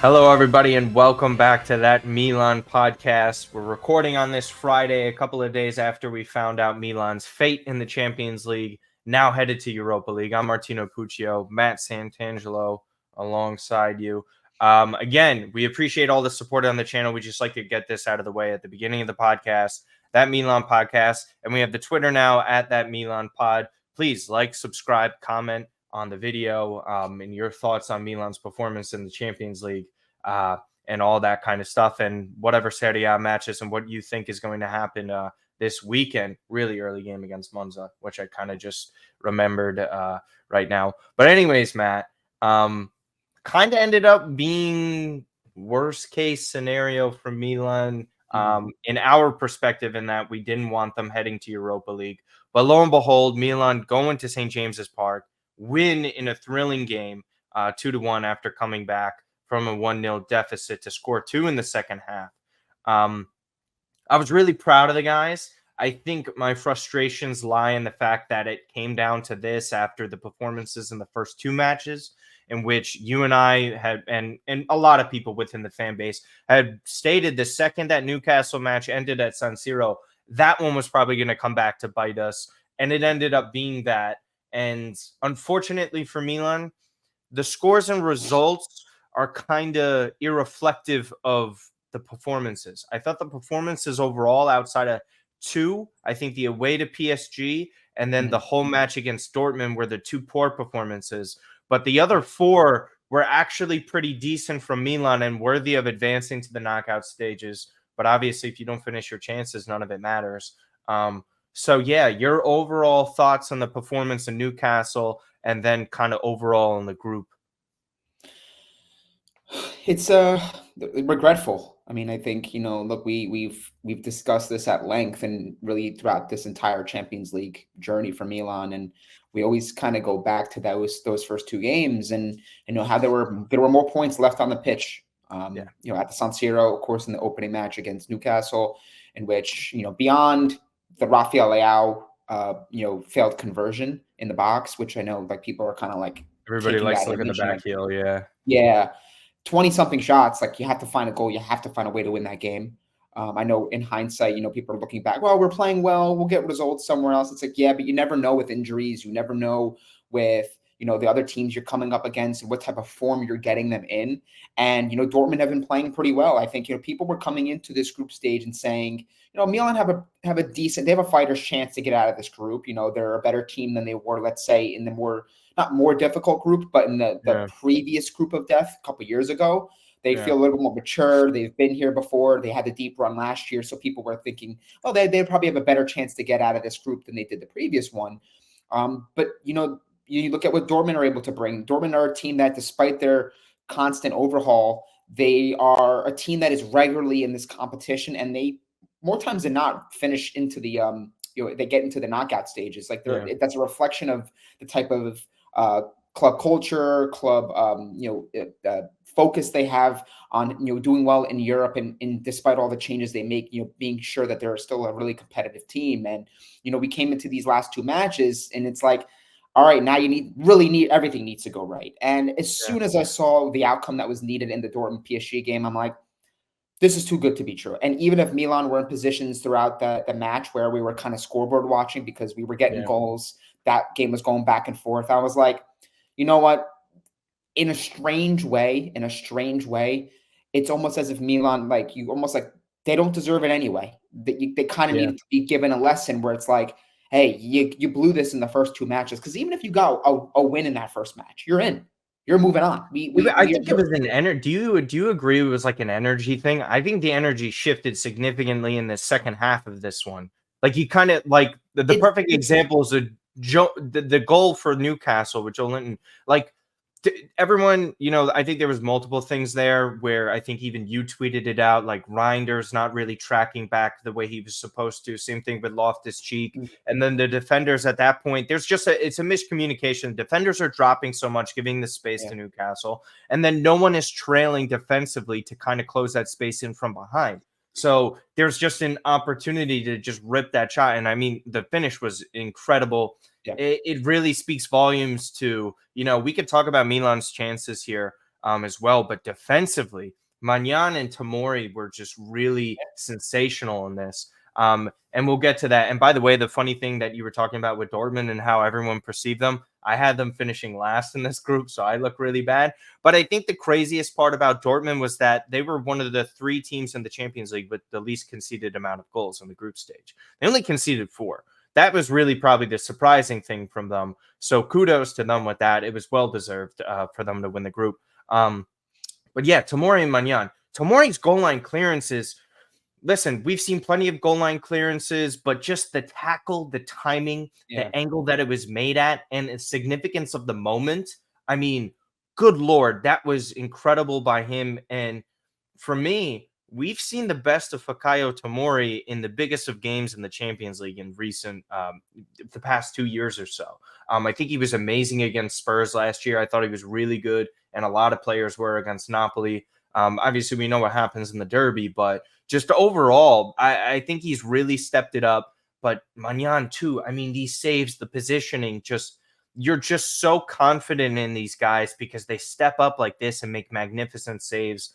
Hello, everybody, and welcome back to that Milan podcast. We're recording on this Friday, a couple of days after we found out Milan's fate in the Champions League, now headed to Europa League. I'm Martino Puccio, Matt Santangelo alongside you. Again, we appreciate all the support on the channel. We just like to get this out of the way at the beginning of the podcast, that Milan podcast. And we have the Twitter now at that Milan pod. Please like, subscribe, comment on the video and your thoughts on Milan's performance in the Champions League and all that kind of stuff, and whatever Serie A matches and what you think is going to happen this weekend. Really early game against Monza, which I kind of just remembered right now. But anyways, Matt, kind of ended up being worst case scenario for Milan in our perspective, in that we didn't want them heading to Europa League. But lo and behold, Milan going to St. James's Park, win in a thrilling game, 2-1 after coming back from a 1-0 deficit to score 2 in the second half. I was really proud of the guys. I think my frustrations lie in the fact that it came down to this after the performances in the first two matches, in which you and I had, and a lot of people within the fan base had stated the second that Newcastle match ended at San Siro, that one was probably going to come back to bite us. And it ended up being that. And unfortunately for Milan, the scores and results are kind of irreflective of the performances. I thought the performances overall, outside of two, I think the away to PSG and then the home match against Dortmund, were the two poor performances. But the other four were actually pretty decent from Milan and worthy of advancing to the knockout stages. But obviously, if you don't finish your chances, none of it matters. So, yeah, your overall thoughts on the performance in Newcastle and then kind of overall in the group. It's regretful. I mean, I think, look, we've discussed this at length and really throughout this entire Champions League journey for Milan, and we always kind of go back to those first two games, and how there were more points left on the pitch. At the San Siro, of course, in the opening match against Newcastle, in which beyond the Rafael Leao failed conversion in the box, which I know like people are kind of like Everybody likes to look at the back heel, yeah. 20-something shots, like you have to find a goal. You have to find a way to win that game. I know in hindsight, people are looking back, well, we're playing well. We'll get results somewhere else. It's like, yeah, but you never know with injuries. You never know with, the other teams you're coming up against and what type of form you're getting them in. And, Dortmund have been playing pretty well. I think, people were coming into this group stage and saying, Milan have a decent, they have a fighter's chance to get out of this group. They're a better team than they were, let's say, in the not more difficult group, but in the previous group of death a couple of years ago. They feel a little more mature. They've been here before. They had the deep run last year. So people were thinking, oh, they probably have a better chance to get out of this group than they did the previous one. But, you look at what Dortmund are able to bring. Dortmund are a team that, despite their constant overhaul, they are a team that is regularly in this competition, and they, more times than not, finish into the they get into the knockout stages. Like that's a reflection of the type of club culture, club focus they have on doing well in Europe, and despite all the changes they make, being sure that they're still a really competitive team. And we came into these last two matches, and it's like, all right, now everything needs to go right. And as soon as I saw the outcome that was needed in the Dortmund PSG game, I'm like, this is too good to be true. And even if Milan were in positions throughout the match where we were kind of scoreboard watching because we were getting goals, that game was going back and forth, I was like, you know what? In a strange way, it's almost as if Milan, they don't deserve it anyway. They kind of need to be given a lesson where it's like, hey, you blew this in the first two matches. Because even if you got a win in that first match, you're in. You're moving on. I think it was an energy. Do you agree it was like an energy thing? I think the energy shifted significantly in the second half of this one. Like you kind of like the perfect example is the goal for Newcastle with Joe Linton. Like everyone, I think there was multiple things there where I think even you tweeted it out, like Reinder's not really tracking back the way he was supposed to. Same thing with Loftus-Cheek. And then the defenders at that point, it's a miscommunication. Defenders are dropping so much, giving the space to Newcastle. And then no one is trailing defensively to kind of close that space in from behind. So there's just an opportunity to just rip that shot. And I mean, the finish was incredible. Yeah. It really speaks volumes to, we could talk about Milan's chances here. as well. But defensively, Magnan and Tomori were just really sensational in this. And we'll get to that. And by the way, the funny thing that you were talking about with Dortmund and how everyone perceived them, I had them finishing last in this group, so I look really bad. But I think the craziest part about Dortmund was that they were one of the 3 teams in the Champions League with the least conceded amount of goals in the group stage. They only conceded 4. That was really probably the surprising thing from them. So kudos to them with that. It was well deserved for them to win the group. But yeah, Tomori and Magnan. Tomori's goal line clearances. Listen, we've seen plenty of goal line clearances, but just the tackle, the timing, the angle that it was made at, and the significance of the moment. I mean, good Lord, that was incredible by him. And for me, we've seen the best of Fikayo Tomori in the biggest of games in the Champions League in recent, the past 2 years or so. I think he was amazing against Spurs last year. I thought he was really good, and a lot of players were against Napoli. Obviously, we know what happens in the derby, but just overall, I think he's really stepped it up. But Magnan too. I mean, these saves, the positioning, just you're just so confident in these guys because they step up like this and make magnificent saves.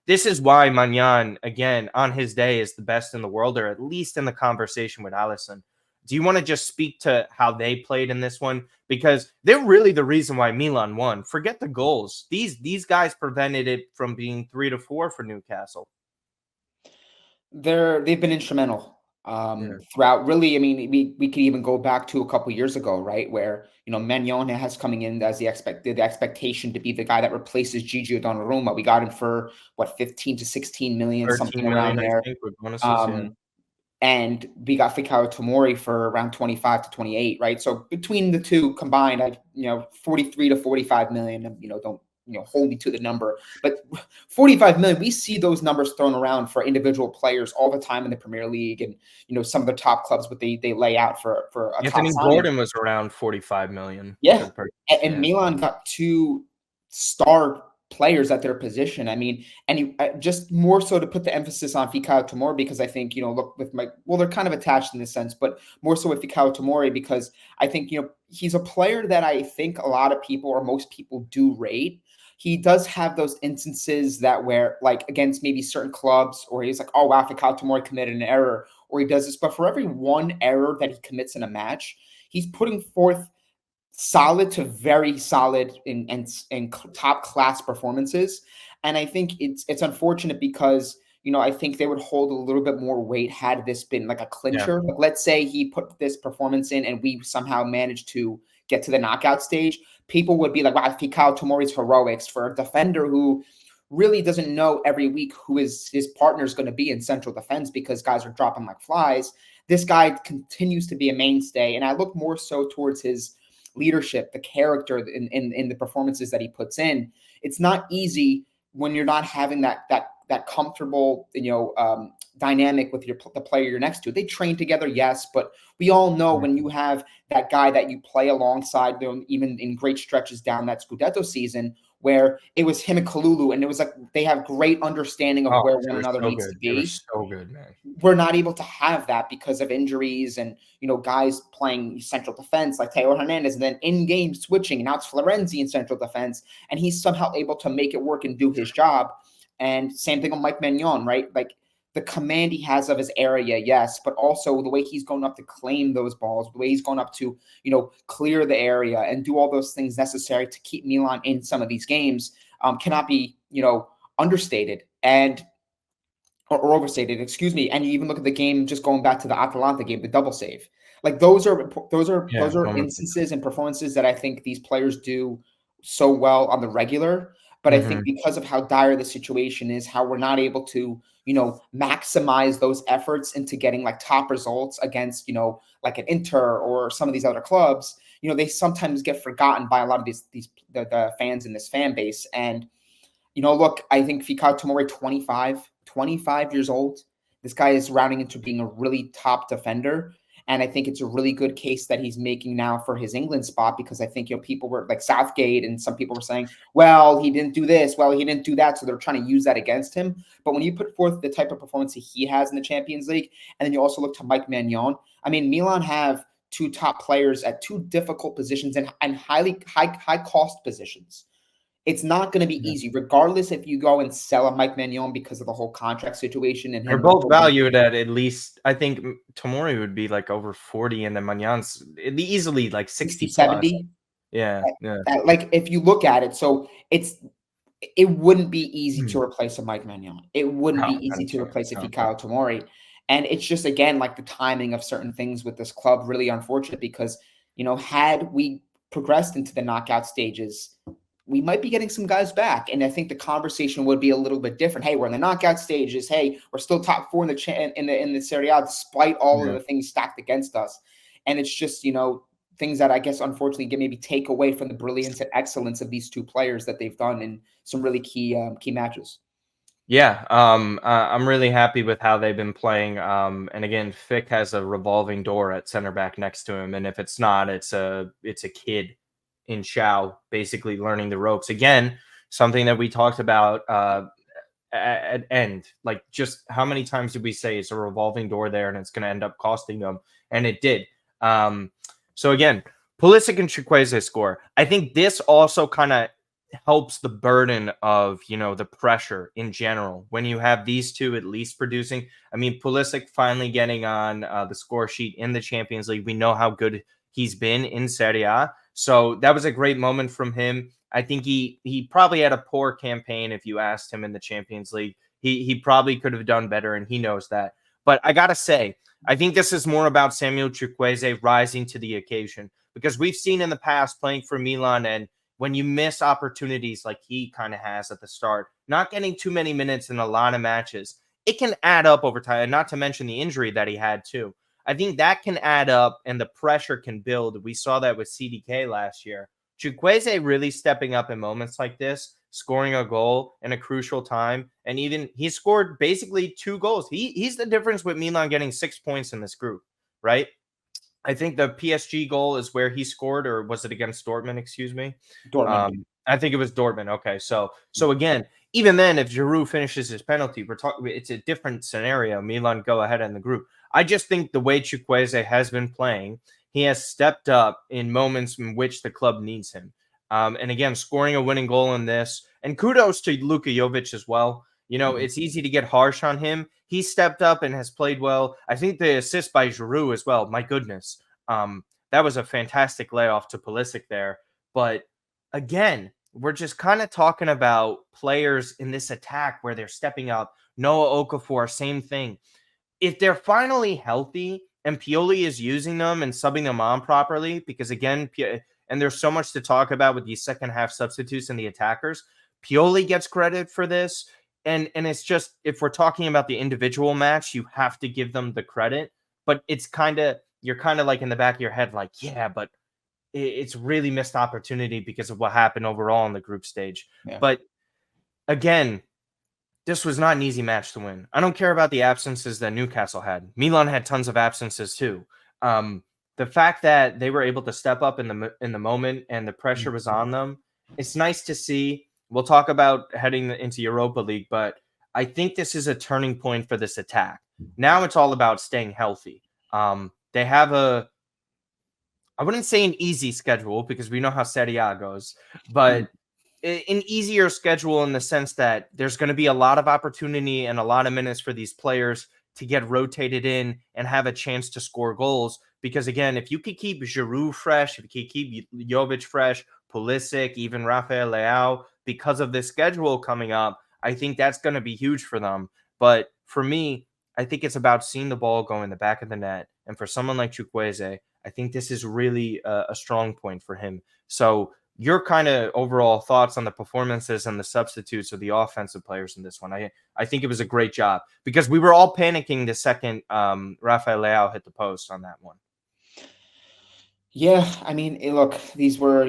This is why Magnan, again, on his day, is the best in the world, or at least in the conversation with Alisson. Do you want to just speak to how they played in this one? Because they're really the reason why Milan won. Forget the goals. These guys prevented it from being 3-4 for Newcastle. They've been instrumental throughout. Really, I mean, we could even go back to a couple years ago, right, where Magnan has coming in as the expectation to be the guy that replaces Gigi Donnarumma. We got him for what, 15 to 16 million, 13 something million, around there. I think, with bonuses. And we got Fikayo Tomori for around 25 to 28, right? So between the two combined, 43 to 45 million. Don't hold me to the number, but 45 million. We see those numbers thrown around for individual players all the time in the Premier League, and some of the top clubs, but they lay out for a Anthony top Gordon was around 45 million. Yeah, and Milan got 2 star players at their position. I mean, and just more so to put the emphasis on Fikayo Tomori, because I think, look, with they're kind of attached in this sense, but more so with Fikayo Tomori, because I think, he's a player that I think a lot of people, or most people, do rate. He does have those instances that where, like, against maybe certain clubs, or he's like, oh, wow, Fikayo Tomori committed an error, or he does this. But for every one error that he commits in a match, he's putting forth solid to very solid and top class performances. And I think it's unfortunate because, I think they would hold a little bit more weight had this been like a clincher. Like, let's say he put this performance in and we somehow managed to get to the knockout stage. People would be like, wow, Fikayo Tomori's heroics, for a defender who really doesn't know every week who his partner is going to be in central defense because guys are dropping like flies. This guy continues to be a mainstay. And I look more so towards his leadership, the character in the performances that he puts in. It's not easy when you're not having that comfortable, dynamic with the player you're next to. They train together, yes, but we all know when you have that guy that you play alongside them, even in great stretches down that Scudetto season, where it was him and Kalulu, and it was like they have great understanding of where one another needs to be. They were so good, man. We're not able to have that because of injuries and, guys playing central defense like Taylor Hernandez, and then in-game switching. And now it's Florenzi in central defense, and he's somehow able to make it work and do his job. And same thing with Mike Magnan, right? Like, the command he has of his area, yes, but also the way he's going up to claim those balls, the way he's going up to, clear the area and do all those things necessary to keep Milan in some of these games cannot be, understated or overstated, excuse me. And you even look at the game, just going back to the Atalanta game, the double save. Like, those are instances and performances that I think these players do so well on the regular. But I think because of how dire the situation is, how we're not able to, maximize those efforts into getting like top results against, like an Inter or some of these other clubs, they sometimes get forgotten by a lot of the fans in this fan base. And, look, I think Fikayo Tomori, 25 years old. This guy is rounding into being a really top defender. And I think it's a really good case that he's making now for his England spot, because I think, people were like Southgate, and some people were saying, well, he didn't do this, well, he didn't do that. So they're trying to use that against him. But when you put forth the type of performance that he has in the Champions League, and then you also look to Mike Magnan, I mean, Milan have 2 top players at 2 difficult positions and high cost positions. it's not going to be easy, regardless if you go and sell a Mike Maignan because of the whole contract situation and They're him. both valued at least, I think Tomori would be like over 40, and then Magnan's easily like 60 plus. 70. Yeah, yeah. Like if you look at it, so it wouldn't be easy to replace a Mike Maignan. It wouldn't No, be easy to chance. replace a No. Fikayo Tomori. And it's just, again, like the timing of certain things with this club, really unfortunate because, had we progressed into the knockout stages, we might be getting some guys back. And I think the conversation would be a little bit different. Hey, we're in the knockout stages. Hey, we're still top 4 in the Serie A, despite all of the things stacked against us. And it's just, things that I guess unfortunately maybe take away from the brilliance and excellence of these two players that they've done in some really key matches. Yeah, I'm really happy with how they've been playing. And again, Fick has a revolving door at center back next to him, and if it's not, it's a kid in Xiao basically learning the ropes again. Something that we talked about at end, like just how many times did we say it's a revolving door there, and it's going to end up costing them, and it did. So again, Pulisic and Chukwueze score. I think this also kind of helps the burden of, the pressure in general when you have these two at least producing. I mean, Pulisic finally getting on the score sheet in the Champions League. We know how good he's been in Serie A. So that was a great moment from him. I think he probably had a poor campaign if you asked him in the Champions League. He probably could have done better, and he knows that. But I got to say, I think this is more about Samuel Chukwueze rising to the occasion, because we've seen in the past playing for Milan, and when you miss opportunities like he kind of has at the start, not getting too many minutes in a lot of matches, it can add up over time, and not to mention the injury that he had too. I think that can add up and the pressure can build. We saw that with CDK last year. Chukwueze really stepping up in moments like this, scoring a goal in a crucial time, and even he scored basically 2 goals. He's the difference with Milan getting 6 points in this group, right? I think the PSG goal is where he scored, or was it against Dortmund? Excuse me. Dortmund. I think it was Dortmund. Okay, so again, even then, if Giroud finishes his penalty, we're talking. It's a different scenario. Milan go ahead in the group. I just think the way Chukwueze has been playing, he has stepped up in moments in which the club needs him. And again, scoring a winning goal in this, and kudos to Luka Jovic as well. It's easy to get harsh on him. He stepped up and has played well. I think the assist by Giroud as well. My goodness, that was a fantastic layoff to Pulisic there. But again, we're just kind of talking about players in this attack where they're stepping up. Noah Okafor, same thing. If they're finally healthy and Pioli is using them and subbing them on properly, because again, and there's so much to talk about with these second half substitutes and the attackers, Pioli gets credit for this. And it's just, if we're talking about the individual match, you have to give them the credit. But it's you're kind of like in the back of your head, like, yeah, but it's really missed opportunity because of what happened overall in the group stage. Yeah. But again, this was not an easy match to win. I don't care about the absences that Newcastle had. Milan had tons of absences too. The fact that they were able to step up in the moment and the pressure was on them, it's nice to see. We'll talk about heading into Europa League, but I think this is a turning point for this attack. Now it's all about staying healthy. They have I wouldn't say an easy schedule because we know how Serie A goes, but an easier schedule in the sense that there's going to be a lot of opportunity and a lot of minutes for these players to get rotated in and have a chance to score goals. Because again, if you could keep Giroud fresh, if you could keep Jovic fresh, Pulisic, even Rafael Leao, because of this schedule coming up, I think that's going to be huge for them. But for me, I think it's about seeing the ball go in the back of the net. And for someone like Chukwueze, I think this is really a strong point for him. So your kind of overall thoughts on the performances and the substitutes of the offensive players in this one. I think it was a great job because we were all panicking the second Rafael Leao hit the post on that one. Yeah, I mean, look, these were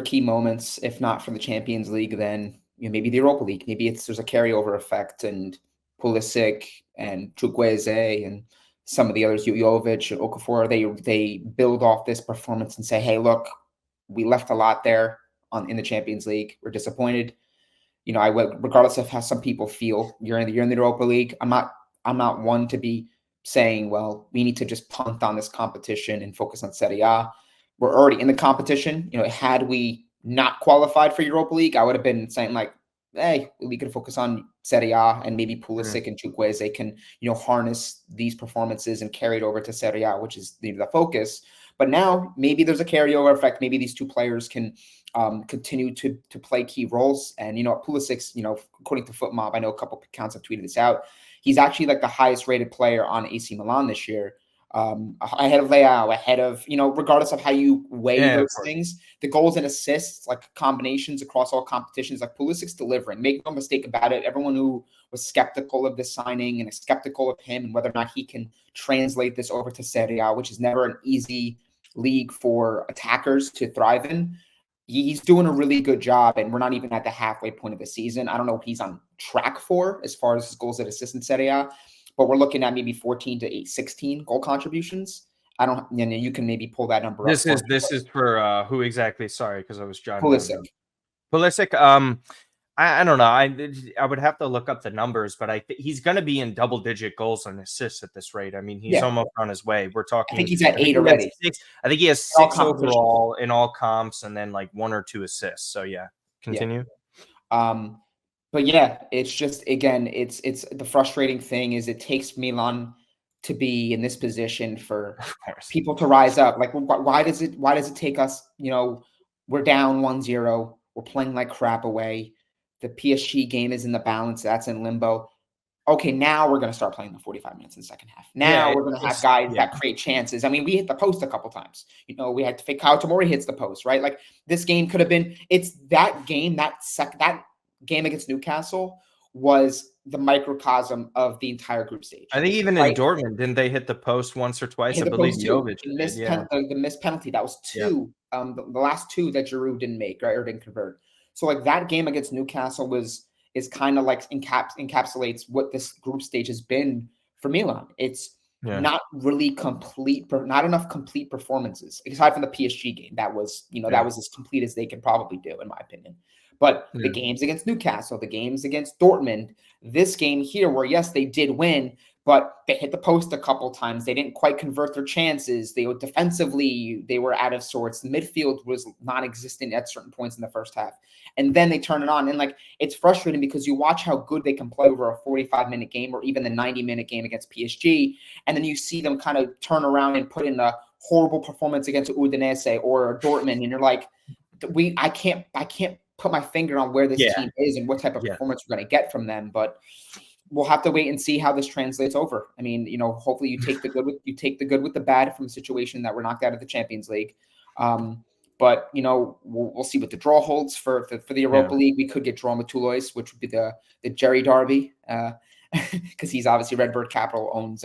key moments. If not for the Champions League, then maybe the Europa League. Maybe there's a carryover effect, and Pulisic and Chukwueze and some of the others, Jovic and Okafor, they build off this performance and say, hey, look, we left a lot there in the Champions League. We're disappointed. Regardless of how some people feel, you're in the Europa League. I'm not one to be saying, well, we need to just punt on this competition and focus on Serie A. We're already in the competition. Had we not qualified for Europa League, I would have been saying like, hey, we could focus on Serie A, and maybe Pulisic and Chukwueze can, harness these performances and carry it over to Serie A, which is the focus. But now maybe there's a carryover effect. Maybe these two players can continue to play key roles. And, Pulisic's, according to FootMob, I know a couple of accounts have tweeted this out. He's actually like the highest rated player on AC Milan this year. Ahead of Leao, ahead of, regardless of how you weigh those things, the goals and assists, like combinations across all competitions, like Pulisic's delivering. Make no mistake about it. Everyone who was skeptical of this signing and skeptical of him and whether or not he can translate this over to Serie A, which is never an easy league for attackers to thrive in. He's doing a really good job, and we're not even at the halfway point of the season. I don't know what he's on track for as far as his goals and assists in Serie A, but we're looking at maybe 14 to 16 goal contributions. I don't, you can maybe pull that number up. This is for who exactly? Sorry, because I was jotting Pulisic. Pulisic. I don't know. I would have to look up the numbers, but I think he's going to be in double-digit goals and assists at this rate. I mean, he's almost on his way. We're talking. I think he's at 8 already. I think he has 6 overall in all comps, and then like 1 or 2 assists. So yeah, continue. But yeah, it's just, again, it's the frustrating thing is it takes Milan to be in this position for people to rise up. Like, why does it take us? We're down 1-0. We're playing like crap away. The PSG game is in the balance. That's in limbo. Okay, now we're going to start playing the 45 minutes in the second half. Now we're going to have guys that create chances. I mean, we hit the post a couple times. We had to fake Kyle Tomori hits the post, right? Like, this game could have been. It's that game. That game against Newcastle was the microcosm of the entire group stage. I think even in Dortmund, didn't they hit the post once or twice? I believe Jovic the missed penalty. That was 2. The last 2 that Giroud didn't make, right, or didn't convert. So like that game against Newcastle is kind of like encapsulates what this group stage has been for Milan. It's not really not enough complete performances, aside from the PSG game. That was, that was as complete as they can probably do, in my opinion. But the games against Newcastle, the games against Dortmund, this game here where, yes, they did win, but they hit the post a couple times. They didn't quite convert their chances. They were defensively, they were out of sorts. The midfield was non-existent at certain points in the first half. And then they turn it on. And like, it's frustrating because you watch how good they can play over a 45-minute game or even the 90-minute game against PSG. And then you see them kind of turn around and put in a horrible performance against Udinese or Dortmund. And you're like, I can't put my finger on where this team is and what type of performance we're going to get from them, but we'll have to wait and see how this translates over. I mean, hopefully you take the good with the bad from a situation that we're knocked out of the Champions League. But we'll see what the draw holds for the Europa League. We could get drawn with Toulouse, which would be the Jerry Derby, because he's obviously Redbird Capital owns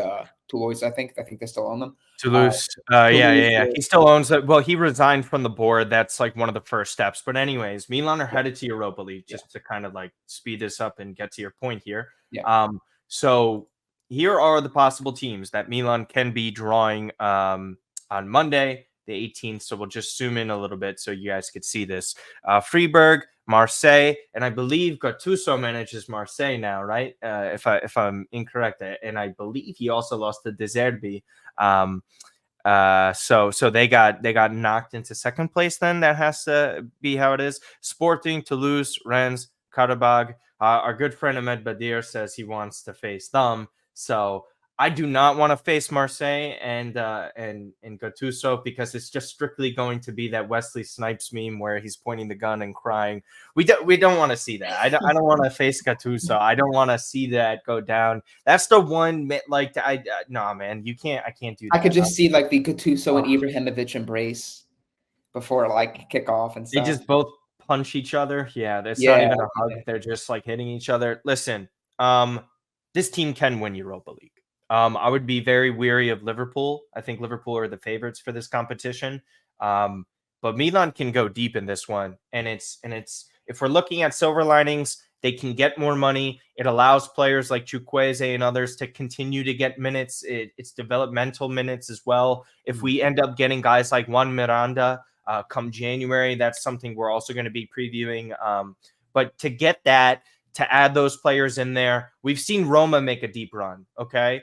Toulouse. I think they still own them. Toulouse. Yeah. He still owns it. Well, he resigned from the board. That's like one of the first steps. But anyways, Milan are headed to Europa League, just to kind of like speed this up and get to your point here. So here are the possible teams that Milan can be drawing on Monday, the 18th. So we'll just zoom in a little bit so you guys could see this. Freiburg, Marseille, and I believe Gattuso manages Marseille now, right? If I'm incorrect, and I believe he also lost to De Zerbi. So they got knocked into second place. Then that has to be how it is. Sporting, Toulouse, Rennes, Karabakh. Our good friend Ahmed Badir says he wants to face them. So I do not want to face Marseille and Gattuso, because it's just strictly going to be that Wesley Snipes meme where he's pointing the gun and crying. We don't want to see that. I don't want to face Gattuso. I don't want to see that go down. That's the one, like, no, man, I can't do that. I could just see like the Gattuso and Ibrahimovic embrace before like kickoff and stuff. They just both punch each other. Yeah, that's not even a hug. They're just like hitting each other. Listen, this team can win Europa League. I would be very weary of Liverpool. I think Liverpool are the favorites for this competition. But Milan can go deep in this one. And it's if we're looking at silver linings, they can get more money. It allows players like Chukwueze and others to continue to get minutes. It's developmental minutes as well. If we end up getting guys like Juan Miranda come January, that's something we're also going to be previewing. But to get that, to add those players in there. We've seen Roma make a deep run. Okay.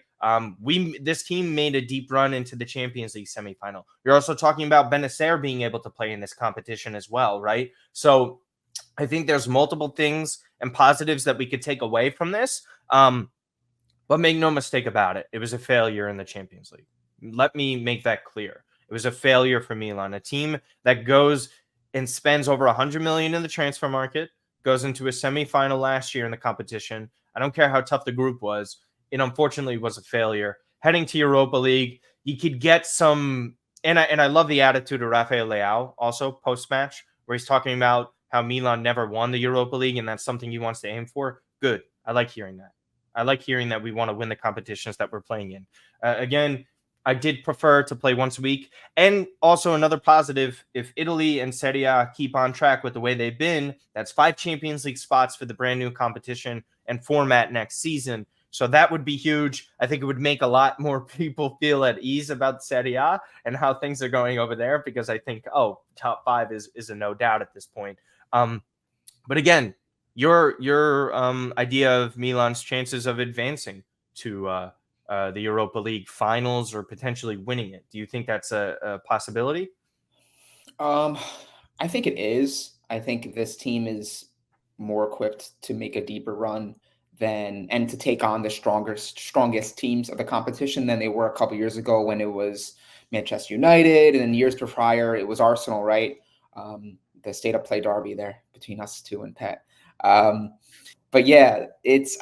This team made a deep run into the Champions League semifinal. You're also talking about Benacer being able to play in this competition as well, right? So I think there's multiple things and positives that we could take away from this. But make no mistake about it, it was a failure in the Champions League. Let me make that clear. It was a failure for Milan, a team that goes and spends over 100 million in the transfer market, goes into a semifinal last year in the competition. I don't care how tough the group was. It unfortunately was a failure. Heading to Europa League, you could get some, and I love the attitude of Rafael Leao also post-match, where he's talking about how Milan never won the Europa League, and that's something he wants to aim for. Good. I like hearing that. I like hearing that we want to win the competitions that we're playing in. Again, I did prefer to play once a week. And also another positive, if Italy and Serie A keep on track with the way they've been, that's 5 Champions League spots for the brand new competition and format next season. So that would be huge. I think it would make a lot more people feel at ease about Serie A and how things are going over there, because I think, top 5 is a no doubt at this point. But again, your idea of Milan's chances of advancing to the Europa League finals or potentially winning it, do you think that's a possibility? I think it is. I think this team is more equipped to make a deeper run and to take on the strongest teams of the competition than they were a couple years ago when it was Manchester United, and then years prior it was Arsenal, right? The state of play derby there between us two and Pet. But yeah,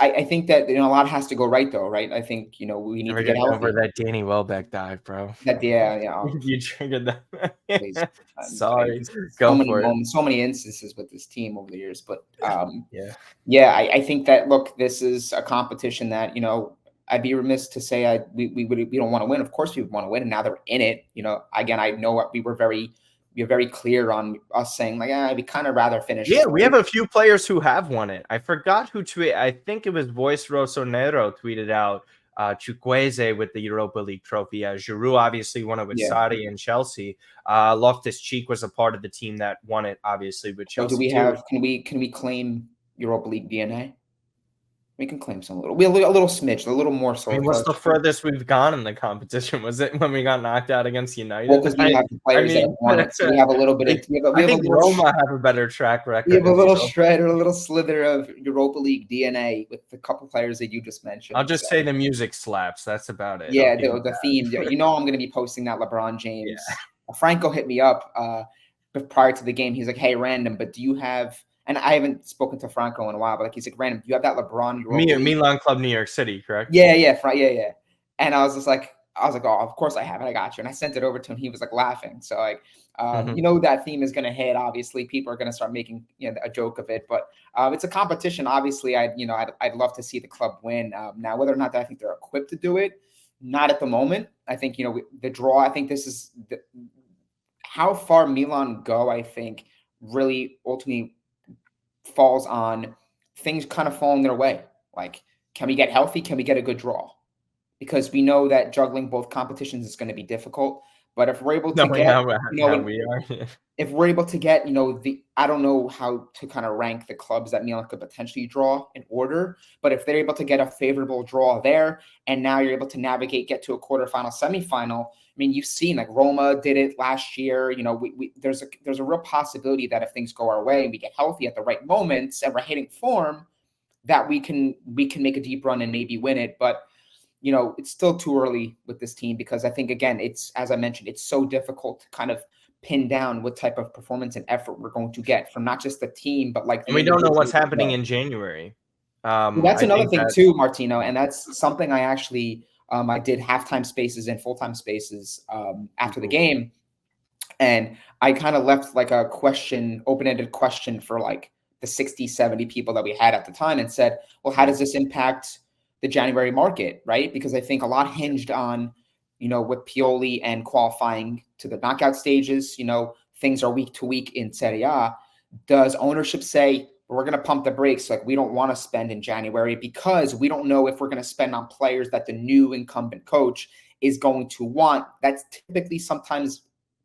I think that a lot has to go right though, right? I think we need to get healthy. Over that Danny Welbeck dive, bro. Yeah. You triggered that. Please. Sorry, so many moments, so many instances with this team over the years. But I think that look, this is a competition that I'd be remiss to say we don't want to win. Of course, we want to win, and now they're in it. Again, I know what we were very clear on us saying we'd kind of rather finish. Yeah, we have a few players who have won it. I forgot who tweeted. I think it was Voice Rossonero tweeted out Chukwueze with the Europa League trophy. Giroud obviously won it with Sarri and Chelsea. Loftus-Cheek was a part of the team that won it, obviously, with Chelsea. So do we have? Can we claim Europa League DNA? We can claim some a little smidge, a little more so. I mean, what's the furthest we've gone in the competition? Was it when we got knocked out against United? Well, because we have the players that have won it. So we have a little bit of. I think Roma have a better track record. We have a little shred or a little slither of Europa League DNA with the couple players that you just mentioned. I'll just say the music slaps. That's about it. Yeah, the theme. I'm going to be posting that LeBron James. Yeah. Franco hit me up prior to the game. He's like, "Hey, random, but do you have?" And I haven't spoken to Franco in a while, but he's like, "Random, do you have that LeBron?" Milan Club, New York City, correct? Yeah. And I was just like, "Oh, of course I have it. I got you." And I sent it over to him. He was like laughing. So that theme is going to hit. Obviously, people are going to start making a joke of it. But it's a competition. Obviously, I'd love to see the club win. Now, whether or not I think they're equipped to do it, not at the moment. I think the draw. I think this is how far Milan go. I think really ultimately falls on things kind of falling their way. Like, can we get healthy? Can we get a good draw? Because we know that juggling both competitions is going to be difficult. But if we're able to if we're able to get, I don't know how to kind of rank the clubs that Milan could potentially draw in order, but if they're able to get a favorable draw there, and now you're able to get to a quarterfinal, semifinal. I mean, you've seen like Roma did it last year. There's a real possibility that if things go our way and we get healthy at the right moments and we're hitting form, that we can make a deep run and maybe win it. But it's still too early with this team, because I think, again, it's, as I mentioned, it's so difficult to kind of pin down what type of performance and effort we're going to get from not just the team, but like. And we don't know what's happening in January. That's another thing too, Martino, and that's something I actually I did halftime spaces and full-time spaces after the game, and I kind of left like a open-ended question for like the 60, 70 people that we had at the time, and said, well, how does this impact the January market, right? Because I think a lot hinged on, with Pioli and qualifying to the knockout stages. Things are week to week in Serie A. Does ownership say, we're going to pump the brakes, like we don't want to spend in January because we don't know if we're going to spend on players that the new incumbent coach is going to want? That's typically sometimes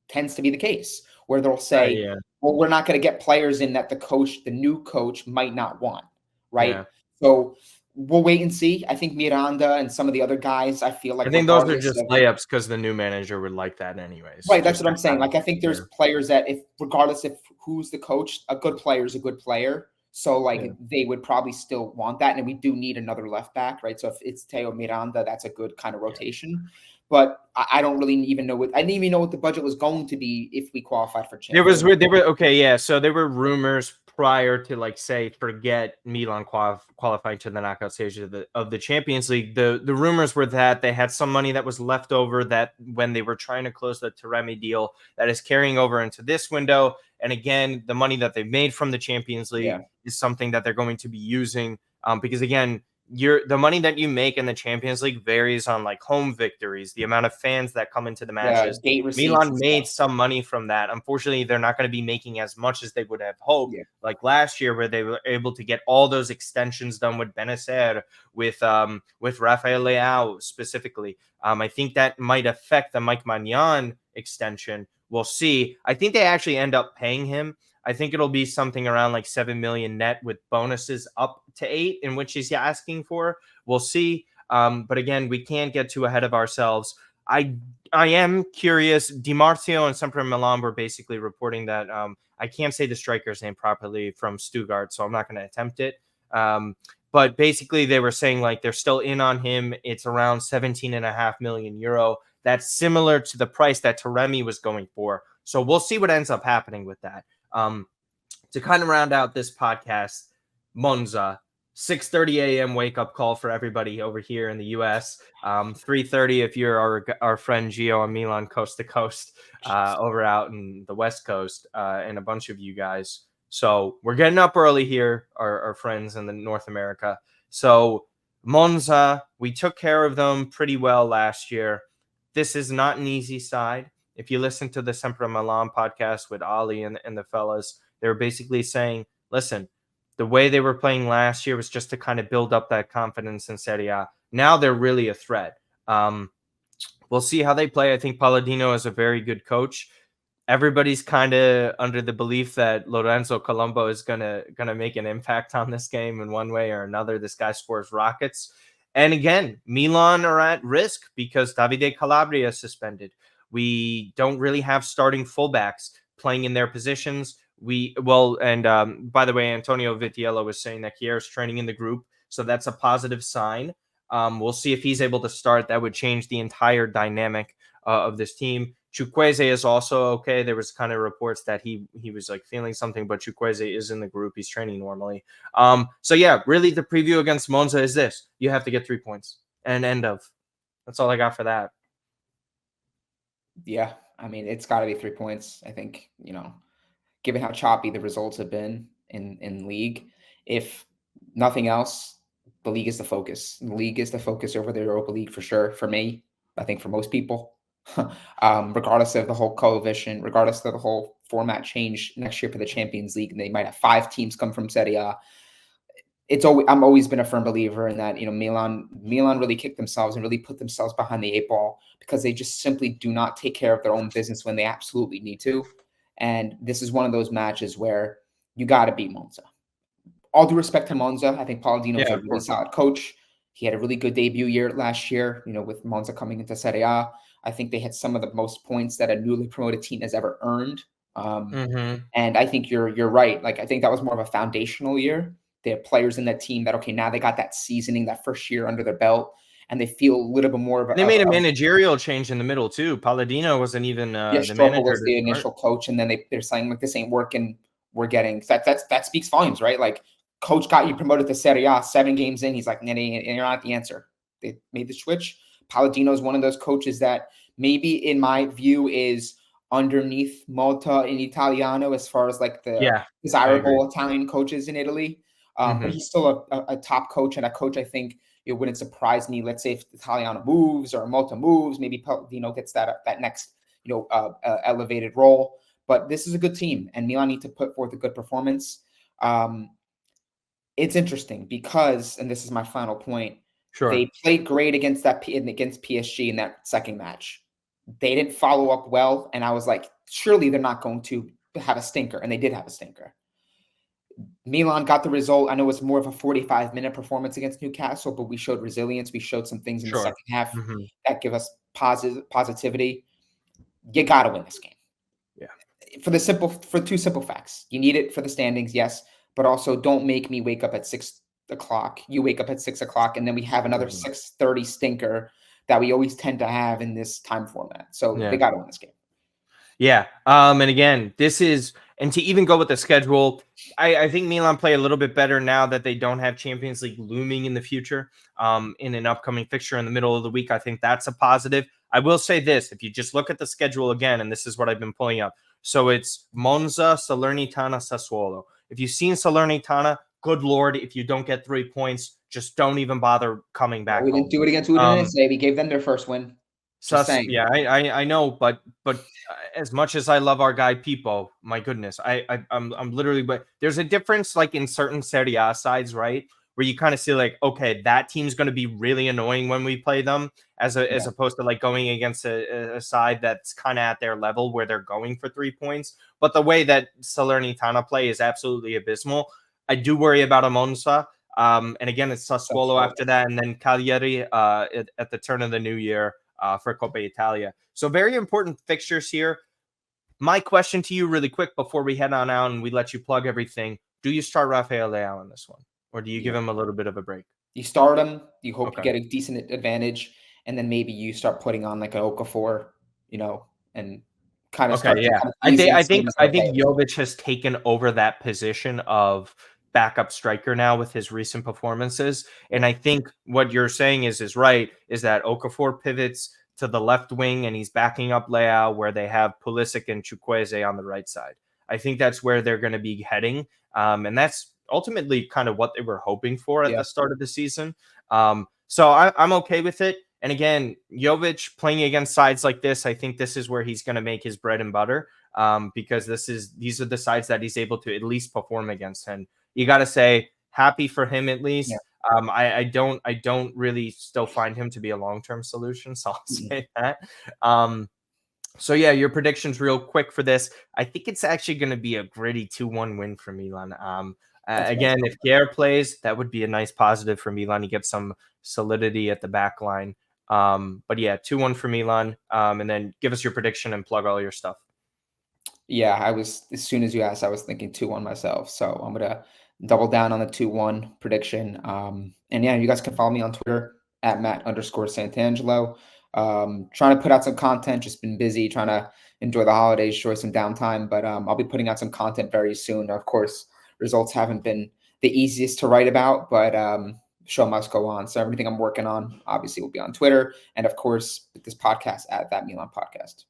tends to be the case, where they'll say, well, we're not going to get players in that the new coach might not want. right? Yeah. So we'll wait and see. I think Miranda and some of the other guys, I feel I like think those are regardless just of layups because the new manager would like that anyways. right, that's Just what I'm to saying. kind of, Like I think there's yeah. players that if regardless if who's the coach, a good player is a good player. So like Yeah. they would probably still want that. And we do need another left back, right? So if it's Teo Miranda, that's a good kind of rotation. But I don't really even know what I didn't even know what the budget was going to be if we qualified for Champions League. There were okay, yeah. So there were rumors prior to like say forget Milan qualifying to the knockout stage of the Champions League. The rumors were that they had some money that was left over that when they were trying to close the Taremi deal that is carrying over into this window. And again, the money that they made from the Champions League Yeah. is something that they're going to be using because again, the money that you make in the Champions League varies on like home victories, the amount of fans that come into the Yeah, matches. gate receipts Milan and made stuff. some money from that. Unfortunately, they're not going to be making as much as they would have hoped, Yeah. like last year, where they were able to get all those extensions done with Benacer, with Rafael Leao specifically. I think that might affect the Mike Magnan extension. We'll see. I think they actually end up paying him. I think it'll be something around like 7 million net with bonuses up to 8, in which he's asking for. We'll see. But again, we can't get too ahead of ourselves. I am curious. Di Marzio and Sempre Milan were basically reporting that I can't say the striker's name properly from Stuttgart, so I'm not going to attempt it. But basically, they were saying like they're still in on him. It's around 17.5 million euro. That's similar to the price that Taremi was going for. So we'll see what ends up happening with that. To kind of round out this podcast, Monza, 6:30 a.m. wake up call for everybody over here in the U.S. 3:30 if you're our friend Gio and Milan coast to coast over out in the West Coast, and a bunch of you guys. So we're getting up early here, our friends in the North America. So Monza, we took care of them pretty well last year. This is not an easy side. If you listen to the Sempre Milan podcast with Ali and the fellas, they were basically saying, listen, the way they were playing last year was just to kind of build up that confidence in Serie A. Now they're really a threat. We'll see how they play. I think Palladino is a very good coach. Everybody's kind of under the belief that Lorenzo Colombo is gonna make an impact on this game in one way or another. This guy scores rockets. And again, Milan are at risk because Davide Calabria is suspended. We don't really have starting fullbacks playing in their positions. By the way, Antonio Vitiello was saying that Kier's training in the group, so that's a positive sign. We'll see if he's able to start. That would change the entire dynamic of this team. Chukwueze is also okay. There was kind of reports that he was like feeling something, but Chukwueze is in the group. He's training normally. So yeah, really the preview against Monza is this. You have to get 3 points and end of. That's all I got for that. Yeah. I mean, it's got to be 3 points. I think, given how choppy the results have been in league, if nothing else, the league is the focus. The league is the focus over the Europa League for sure. For me, I think for most people, regardless of the whole coalition, regardless of the whole format change next year for the Champions League, and they might have 5 teams come from Serie A. I'm always been a firm believer in that, Milan really kicked themselves and really put themselves behind the 8 ball because they just simply do not take care of their own business when they absolutely need to. And this is one of those matches where you got to beat Monza. All due respect to Monza, I think Palladino is Yeah, a of really course. solid coach. He had a really good debut year last year, with Monza coming into Serie A. I think they had some of the most points that a newly promoted team has ever earned. And I think you're right. Like, I think that was more of a foundational year. They have players in that team that, okay, now they got that seasoning, that first year under their belt, and they feel a little bit more of They made a managerial change in the middle too. Palladino wasn't even the Strobel manager was to the start. initial coach, and then they're saying like this ain't working. We're getting that speaks volumes, right? Like, coach got you promoted to Serie A 7 games in. He's like, nah, you're not the answer. They made the switch. Palladino is one of those coaches that maybe, in my view, is underneath Malta in Italiano as far as like the Yeah, I agree. desirable Italian coaches in Italy. But he's still a top coach, and a coach I think it wouldn't surprise me. Let's say if Italiano moves or Malta moves, maybe Palladino gets that next elevated role. But this is a good team, and Milan need to put forth a good performance. It's interesting because, and this is my final point, Sure. they played great against PSG in that second match. They didn't follow up well, and I was like, surely they're not going to have a stinker, and they did have a stinker. Milan got the result. I know it was more of a 45-minute performance against Newcastle, but we showed resilience. We showed some things in the Sure. second half Hmm. that give us positivity. You got to win this game. Yeah. For two simple facts. You need it for the standings, yes, but also don't make me wake up at 6 o'clock. You wake up at 6 o'clock, and then we have another Mhm. 6:30 stinker that we always tend to have in this time format. So they Yeah. got to win this game. Yeah. And again, and to even go with the schedule, I think Milan play a little bit better now that they don't have Champions League looming in the future. In an upcoming fixture in the middle of the week, I think that's a positive. I will say this: if you just look at the schedule again, and this is what I've been pulling up, so it's Monza, Salernitana, Sassuolo. If you've seen Salernitana, good lord, if you don't get 3 points, just don't even bother coming Well, back we didn't home. do it against Um, Udinese. We gave them their first win. Just saying. Yeah, I know, but as much as I love our guy Pipo, my goodness, I'm literally, but there's a difference like in certain Serie A sides, right? Where you kind of see like, okay, that team's going to be really annoying when we play them, as Yeah. opposed to like going against a side that's kind of at their level where they're going for 3 points. But the way that Salernitana play is absolutely abysmal. I do worry about a Monza. And again, it's Sassuolo Sassuolo. after that, and then Cagliari at the turn of the new year for Coppa Italia. So very important fixtures here. My question to you really quick before we head on out and we let you plug everything. Do you start Rafael Leao in this one? Or do you give Yeah. him a little bit of a break? You start them, you hope you Okay. get a decent advantage, and then maybe you start putting on like an Okafor, and kind of Okay, start to yeah. kind of I ease think I into think things I like, think hey, Jovic has taken over that position of backup striker now with his recent performances. And yeah, I think what you're saying is right, is that Okafor pivots to the left wing and he's backing up Leao where they have Pulisic and Chukwueze on the right side. I think that's where they're going to be heading. And that's ultimately kind of what they were hoping for at yeah, the start of the season. So I'm okay with it. And again, Jovic playing against sides like this, I think this is where he's going to make his bread and butter, because these are the sides that he's able to at least perform against. And you got to say happy for him at yeah. least. I don't really still find him to be a long term solution, so I'll Mhm. say that. So yeah, your predictions real quick for this. I think it's actually going to be a gritty 2-1 win for Milan. That's what I Again, said. if Guerre plays, that would be a nice positive for Milan. He gets some solidity at the back line. But yeah, 2-1 for Milan. And then give us your prediction and plug all your stuff. Yeah, as soon as you asked, I was thinking 2-1 myself. So I'm gonna double down on the 2-1 prediction. And yeah, you guys can follow me on Twitter at Matt_Santangelo. Trying to put out some content, just been busy trying to enjoy the holidays, enjoy some downtime. But I'll be putting out some content very soon. Of course, results haven't been the easiest to write about, but show must go on. So everything I'm working on obviously will be on Twitter. And of course, with this podcast at That Milan Podcast.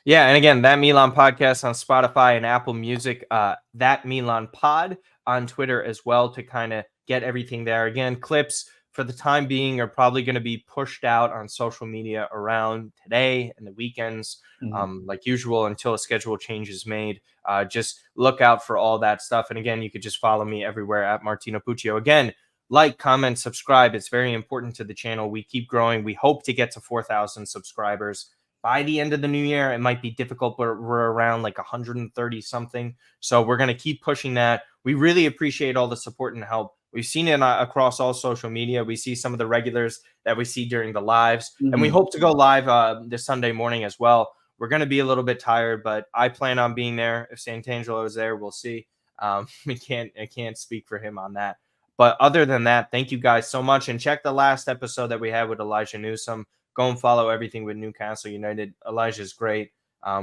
Yeah, and again, that Milan podcast on Spotify and Apple Music, that Milan pod on Twitter as well to kind of get everything there. Again, clips for the time being are probably going to be pushed out on social media around today and the weekends, Mhm. like usual, until a schedule change is made. Just look out for all that stuff. And again, you could just follow me everywhere at Martino Puccio. Again, like, comment, subscribe. It's very important to the channel. We keep growing. We hope to get to 4,000 subscribers by the end of the new year. It might be difficult, but we're around like 130 something. So we're going to keep pushing that. We really appreciate all the support and help. We've seen it across all social media. We see some of the regulars that we see during the lives, and we Mhm. hope to go live this Sunday morning as well. We're going to be a little bit tired, but I plan on being there. If Santangelo is there, we'll see. I can't speak for him on that. But other than that, thank you guys so much. And check the last episode that we had with Elijah Newsome. Go and follow everything with Newcastle United. Elijah's great.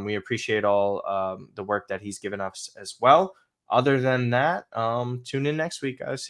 We appreciate all the work that he's given us as well. Other than that, tune in next week, guys. See you.